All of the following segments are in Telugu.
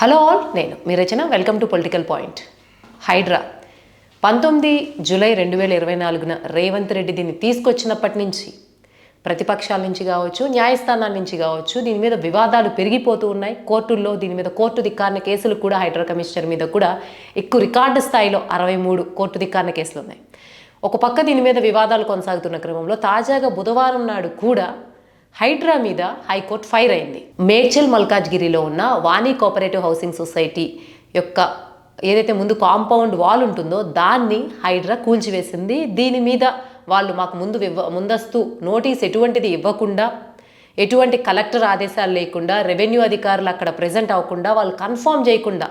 హలో ఆల్, నేను మీ Rachana. Welcome to political point. HYDRAA 19 July 2024 Revanth Reddy దీన్ని తీసుకొచ్చినప్పటి నుంచి ప్రతిపక్షాల నుంచి కావచ్చు, న్యాయస్థానాల నుంచి కావచ్చు, దీని మీద వివాదాలు పెరిగిపోతూ ఉన్నాయి. కోర్టుల్లో దీని మీద కోర్టు ధిక్కారణ కేసులు కూడా హైడ్రా కమిషనర్ మీద కూడా ఎక్కువ రికార్డు స్థాయిలో 63 కోర్టు ధిక్కారణ కేసులు ఉన్నాయి. ఒక పక్క దీని మీద వివాదాలు కొనసాగుతున్న క్రమంలో తాజాగా బుధవారం నాడు కూడా హైడ్రా మీద హైకోర్టు ఫైర్ అయింది. మేడ్చల్ మల్కాజ్గిరిలో ఉన్న వాణి కోఆపరేటివ్ హౌసింగ్ సొసైటీ యొక్క ఏదైతే ముందు కాంపౌండ్ వాల్ ఉంటుందో దాన్ని హైడ్రా కూల్చివేసింది. దీని మీద వాళ్ళు మాకు ముందస్తు నోటీస్ ఎటువంటిది ఇవ్వకుండా, ఎటువంటి కలెక్టర్ ఆదేశాలు లేకుండా, రెవెన్యూ అధికారులు అక్కడ ప్రెజెంట్ అవ్వకుండా, వాళ్ళు కన్ఫర్మ్ చేయకుండా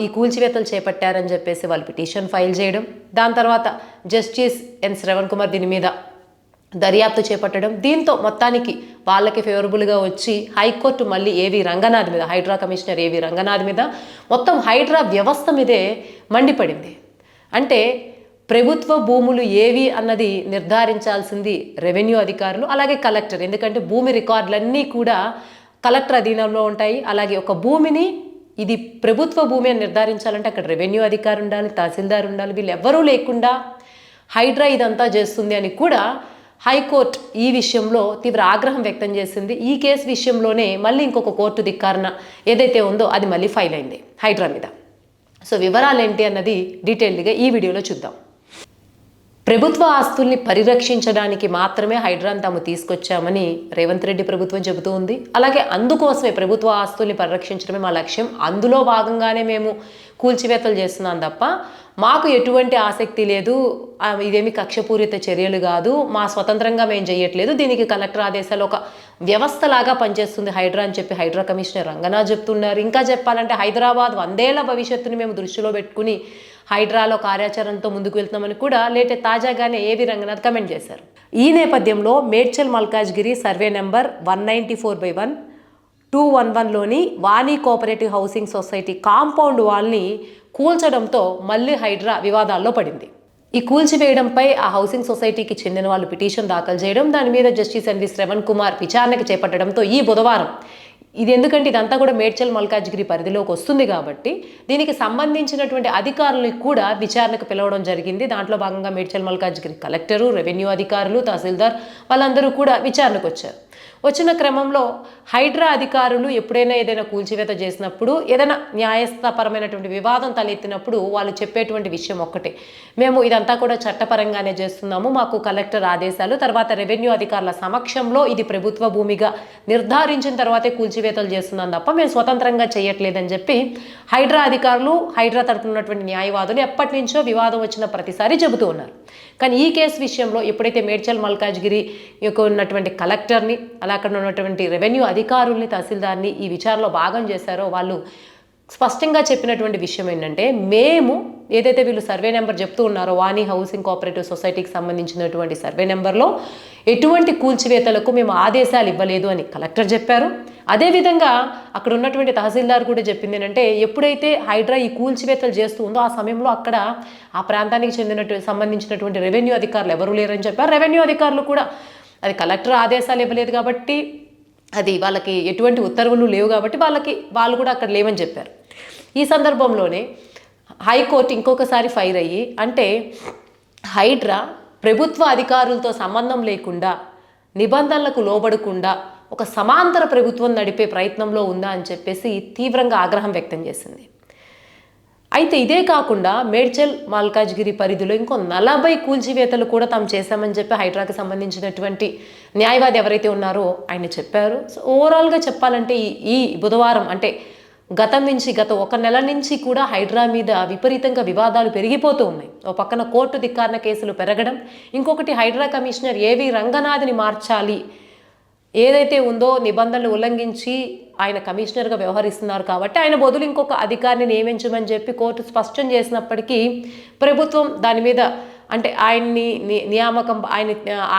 ఈ కూల్చివేతలు చేపట్టారని చెప్పేసి వాళ్ళు పిటిషన్ ఫైల్ చేయడం, దాని తర్వాత జస్టిస్ ఎన్ శ్రవణ్ కుమార్ దీని మీద దర్యాప్తు చేపట్టడం, దీంతో మొత్తానికి వాళ్ళకి ఫేవరబుల్గా వచ్చి హైకోర్టు మళ్ళీ ఏవి రంగనాథ్ మీద, హైడ్రా కమిషనర్ ఏవి రంగనాథ్ మీద, మొత్తం హైడ్రా వ్యవస్థ మీదే మండిపడింది. అంటే ప్రభుత్వ భూములు ఏవి అన్నది నిర్ధారించాల్సింది రెవెన్యూ అధికారులు, అలాగే కలెక్టర్. ఎందుకంటే భూమి రికార్డులన్నీ కూడా కలెక్టర్ అధీనంలో ఉంటాయి. అలాగే ఒక భూమిని ఇది ప్రభుత్వ భూమి అని నిర్ధారించాలంటే అక్కడ రెవెన్యూ అధికారి ఉండాలి, తహసీల్దార్ ఉండాలి. వీళ్ళు ఎవ్వరూ లేకుండా హైడ్రా ఇదంతా చేస్తుంది అని కూడా హైకోర్టు ఈ విషయంలో తీవ్ర ఆగ్రహం వ్యక్తం చేసింది. ఈ కేసు విషయంలోనే మళ్ళీ ఇంకొక కోర్టు ధిక్కారణ ఏదైతే ఉందో అది మళ్ళీ ఫైల్ అయింది హైడ్రా మీద. సో వివరాలు ఏంటి అన్నది డీటెయిల్డ్గా ఈ వీడియోలో చూద్దాం. ప్రభుత్వ ఆస్తుల్ని పరిరక్షించడానికి మాత్రమే హైడ్రాను తాము తీసుకొచ్చామని రేవంత్ రెడ్డి ప్రభుత్వం చెబుతూ ఉంది. అలాగే అందుకోసమే ప్రభుత్వ ఆస్తుల్ని పరిరక్షించడమే మా లక్ష్యం, అందులో భాగంగానే మేము కూల్చివేతలు చేస్తున్నాం తప్ప మాకు ఎటువంటి ఆసక్తి లేదు, ఇదేమి కక్షపూరిత చర్యలు కాదు, మా స్వతంత్రంగా మేము చేయట్లేదు, దీనికి కలెక్టర్ ఆదేశాలు ఒక వ్యవస్థలాగా పనిచేస్తుంది హైడ్రా అని చెప్పి హైడ్రా కమిషనర్ రంగనాథ్ చెప్తున్నారు. ఇంకా చెప్పాలంటే హైదరాబాద్ 100 ఏళ్ల భవిష్యత్తుని మేము దృష్టిలో పెట్టుకుని హైడ్రాలో కార్యాచరణతో ముందుకు వెళ్తున్నామని కూడా తాజాగానే ఏవి రంగనాథ్ కమెంట్ చేశారు. ఈ నేపథ్యంలో మేడ్చల్ మల్కాజ్గిరి సర్వే నెంబర్ 194/1 211లోని వాణి కోఆపరేటివ్ హౌసింగ్ సొసైటీ కాంపౌండ్ వాల్ని కూల్చడంతో మళ్ళీ హైడ్రా వివాదాల్లో పడింది. ఈ కూల్చివేయడంపై ఆ హౌసింగ్ సొసైటీకి చెందిన వాళ్ళు పిటిషన్ దాఖలు చేయడం, దాని మీద జస్టిస్ ఎన్వి శ్రవణ్ కుమార్ విచారణకు చేపట్టడంతో ఈ బుధవారం ఇది, ఎందుకంటే ఇదంతా కూడా మేడ్చల్ మల్కాజ్గిరి పరిధిలోకి వస్తుంది కాబట్టి దీనికి సంబంధించినటువంటి అధికారులను కూడా విచారణకు పిలవడం జరిగింది. దాంట్లో భాగంగా మేడ్చల్ మల్కాజ్గిరి కలెక్టరు, రెవెన్యూ అధికారులు, తహసీల్దార్ వాళ్ళందరూ కూడా విచారణకు వచ్చారు. వచ్చిన క్రమంలో హైడ్రా అధికారులు ఎప్పుడైనా ఏదైనా కూల్చివేత చేసినప్పుడు, ఏదైనా న్యాయస్థపరమైనటువంటి వివాదం తలెత్తినప్పుడు వాళ్ళు చెప్పేటువంటి విషయం ఒక్కటే, మేము ఇదంతా కూడా చట్టపరంగానే చేస్తున్నాము, మాకు కలెక్టర్ ఆదేశాలు, తర్వాత రెవెన్యూ అధికారుల సమక్షంలో ఇది ప్రభుత్వ భూమిగా నిర్ధారించిన తర్వాతే కూల్చివేతలు చేస్తున్నాం తప్ప మేము స్వతంత్రంగా చేయట్లేదని చెప్పి హైడ్రా అధికారులు, హైడ్రా తరపున ఉన్నటువంటి న్యాయవాదులు ఎప్పటి నుంచో వివాదం వచ్చిన ప్రతిసారి చెబుతూ ఉన్నారు. కానీ ఈ కేసు విషయంలో ఎప్పుడైతే మేడ్చల్ మల్కాజ్గిరి ఉన్నటువంటి కలెక్టర్ని, అలా అక్కడ ఉన్నటువంటి రెవెన్యూ అధికారుల్ని, తహసీల్దార్ని ఈ విచారణలో భాగం చేశారో వాళ్ళు స్పష్టంగా చెప్పినటువంటి విషయం ఏంటంటే, మేము ఏదైతే వీళ్ళు సర్వే నెంబర్ చెప్తూ ఉన్నారో వాణి హౌసింగ్ కోఆపరేటివ్ సొసైటీకి సంబంధించినటువంటి సర్వే నెంబర్లో ఎటువంటి కూల్చివేతలకు మేము ఆదేశాలు ఇవ్వలేదు అని కలెక్టర్ చెప్పారు. అదేవిధంగా అక్కడ ఉన్నటువంటి తహసీల్దార్ కూడా చెప్పింది ఏంటంటే, ఎప్పుడైతే హైడ్రా ఈ కూల్చివేతలు చేస్తూ ఉందో ఆ సమయంలో అక్కడ ఆ ప్రాంతానికి సంబంధించినటువంటి రెవెన్యూ అధికారులు ఎవరు లేరని చెప్పారు. రెవెన్యూ అధికారులు కూడా అది కలెక్టర్ ఆదేశాలు ఇవ్వలేదు కాబట్టి, అది వాళ్ళకి ఎటువంటి ఉత్తర్వులు లేవు కాబట్టి వాళ్ళు కూడా అక్కడ లేవని చెప్పారు. ఈ సందర్భంలోనే హైకోర్టు ఇంకొకసారి ఫైర్ అయ్యి, అంటే హైడ్రా ప్రభుత్వ అధికారులతో సంబంధం లేకుండా, నిబంధనలకు లోబడకుండా ఒక సమాంతర ప్రభుత్వం నడిపే ప్రయత్నంలో ఉందా అని చెప్పేసి తీవ్రంగా ఆగ్రహం వ్యక్తం చేసింది. అయితే ఇదే కాకుండా మేడ్చల్ మల్కాజ్గిరి పరిధిలో ఇంకో 40 కూల్చివేతలు కూడా తాము చేశామని చెప్పి హైడ్రాకి సంబంధించినటువంటి న్యాయవాది ఎవరైతే ఉన్నారో ఆయన చెప్పారు. సో ఓవరాల్గా చెప్పాలంటే ఈ బుధవారం, అంటే గత 1 నెల నుంచి కూడా హైడ్రా మీద విపరీతంగా వివాదాలు పెరిగిపోతూ ఉన్నాయి. ఒక పక్కన కోర్టు ధిక్కారణ కేసులు పెరగడం, ఇంకొకటి హైడ్రా కమిషనర్ ఏవి రంగనాథ్ని మార్చాలి, ఏదైతే ఉందో నిబంధనలు ఉల్లంఘించి ఆయన కమిషనర్గా వ్యవహరిస్తున్నారు కాబట్టి ఆయన బదులు ఇంకొక అధికారిని నియమించమని చెప్పి కోర్టు స్పష్టం చేసినప్పటికీ ప్రభుత్వం దాని మీద, అంటే ఆయన్ని నియామకం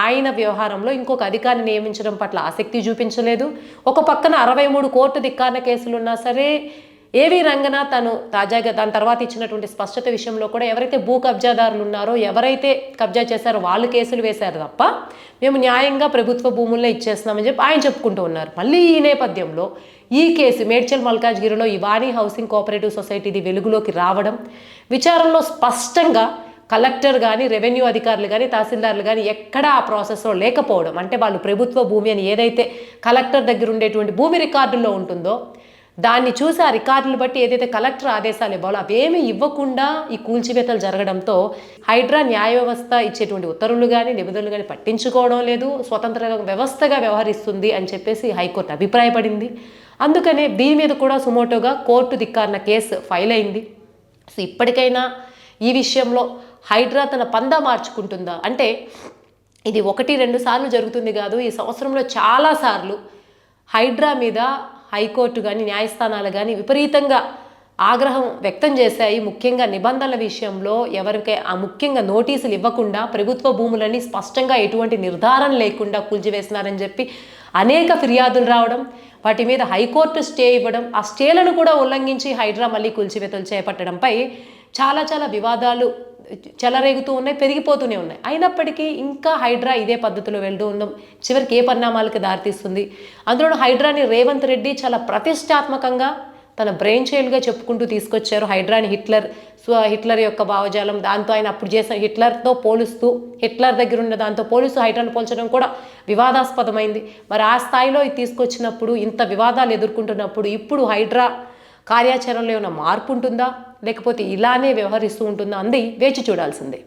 ఆయన వ్యవహారంలో ఇంకొక అధికారిని నియమించడం పట్ల ఆసక్తి చూపించలేదు. ఒక పక్కన 63 కోర్టు ధిక్కారణ కేసులు ఉన్నా సరే ఏవి రంగన తను తాజాగా దాని తర్వాత ఇచ్చినటువంటి స్పష్టత విషయంలో కూడా ఎవరైతే భూ కబ్జాదారులు ఉన్నారో, ఎవరైతే కబ్జా చేశారో వాళ్ళు కేసులు వేశారు తప్ప మేము న్యాయంగా ప్రభుత్వ భూముల్లో ఇచ్చేస్తున్నామని చెప్పి ఆయన చెప్పుకుంటూ ఉన్నారు. మళ్ళీ ఈ నేపథ్యంలో ఈ కేసు మేడ్చల్ మల్కాజ్గిరిలో ఇవానీ హౌసింగ్ కోఆపరేటివ్ సొసైటీది వెలుగులోకి రావడం, విచారణలో స్పష్టంగా కలెక్టర్ కానీ, రెవెన్యూ అధికారులు కానీ, తహసీల్దార్లు కానీ ఎక్కడా ఆ ప్రాసెస్లో లేకపోవడం, అంటే వాళ్ళు ప్రభుత్వ భూమి అని ఏదైతే కలెక్టర్ దగ్గర ఉండేటువంటి భూమి రికార్డుల్లో ఉంటుందో దాన్ని చూసి ఆ రికార్డులు బట్టి ఏదైతే కలెక్టర్ ఆదేశాలు ఇవ్వాలో అవేమీ ఇవ్వకుండా ఈ కూల్చివేతలు జరగడంతో హైడ్రా న్యాయ వ్యవస్థ ఇచ్చేటువంటి ఉత్తర్వులు కానీ, నిబంధనలు కానీ పట్టించుకోవడం లేదు, స్వతంత్ర వ్యవస్థగా వ్యవహరిస్తుంది అని చెప్పేసి హైకోర్టు అభిప్రాయపడింది. అందుకనే దీని మీద కూడా సుమోటోగా కోర్టు ధిక్కారణ కేసు ఫైల్ అయింది. సో ఇప్పటికైనా ఈ విషయంలో హైడ్రా తన పందా మార్చుకుంటుందా అంటే, ఇది 1-2 సార్లు జరుగుతుంది కాదు, ఈ సంవత్సరంలో చాలాసార్లు హైడ్రా మీద హైకోర్టు కానీ, న్యాయస్థానాలు కానీ విపరీతంగా ఆగ్రహం వ్యక్తం చేశాయి. ముఖ్యంగా నిబంధనల విషయంలో ఎవరికై ముఖ్యంగా నోటీసులు ఇవ్వకుండా ప్రభుత్వ భూములని స్పష్టంగా ఎటువంటి నిర్ధారణ లేకుండా కూల్చివేసినారని చెప్పి అనేక ఫిర్యాదులు రావడం, వాటి మీద హైకోర్టు స్టే ఇవ్వడం, ఆ స్టేలను కూడా ఉల్లంఘించి హైడ్రా మళ్ళీ కూల్చివేతలు చేపట్టడంపై చాలా వివాదాలు చెలరేగుతూ ఉన్నాయి, పెరిగిపోతూనే ఉన్నాయి. అయినప్పటికీ ఇంకా హైడ్రా ఇదే పద్ధతిలో వెళ్తూ ఉన్నాం. చివరికి ఏ పరిణామాలకు దారితీస్తుంది? అందులో హైడ్రాని రేవంత్ రెడ్డి చాలా ప్రతిష్టాత్మకంగా తన బ్రెయిన్ చైల్డ్గా చెప్పుకుంటూ తీసుకొచ్చారు. హైడ్రాని హిట్లర్ యొక్క భావజాలం, దాంతో ఆయన అప్పుడు చేసిన హిట్లర్తో పోలుస్తూ, హిట్లర్ దగ్గర ఉన్న దాంతో పోలుస్తూ హైడ్రాని పోల్చడం కూడా వివాదాస్పదమైంది. మరి ఆ స్థాయిలో ఇది తీసుకొచ్చినప్పుడు, ఇంత వివాదాలు ఎదుర్కొంటున్నప్పుడు ఇప్పుడు హైడ్రా కార్యాచరణలో ఏమైనా మార్పు ఉంటుందా, లేకపోతే ఇలానే వ్యవహరిస్తూ ఉంటుందా అంది వేచి చూడాల్సిందే.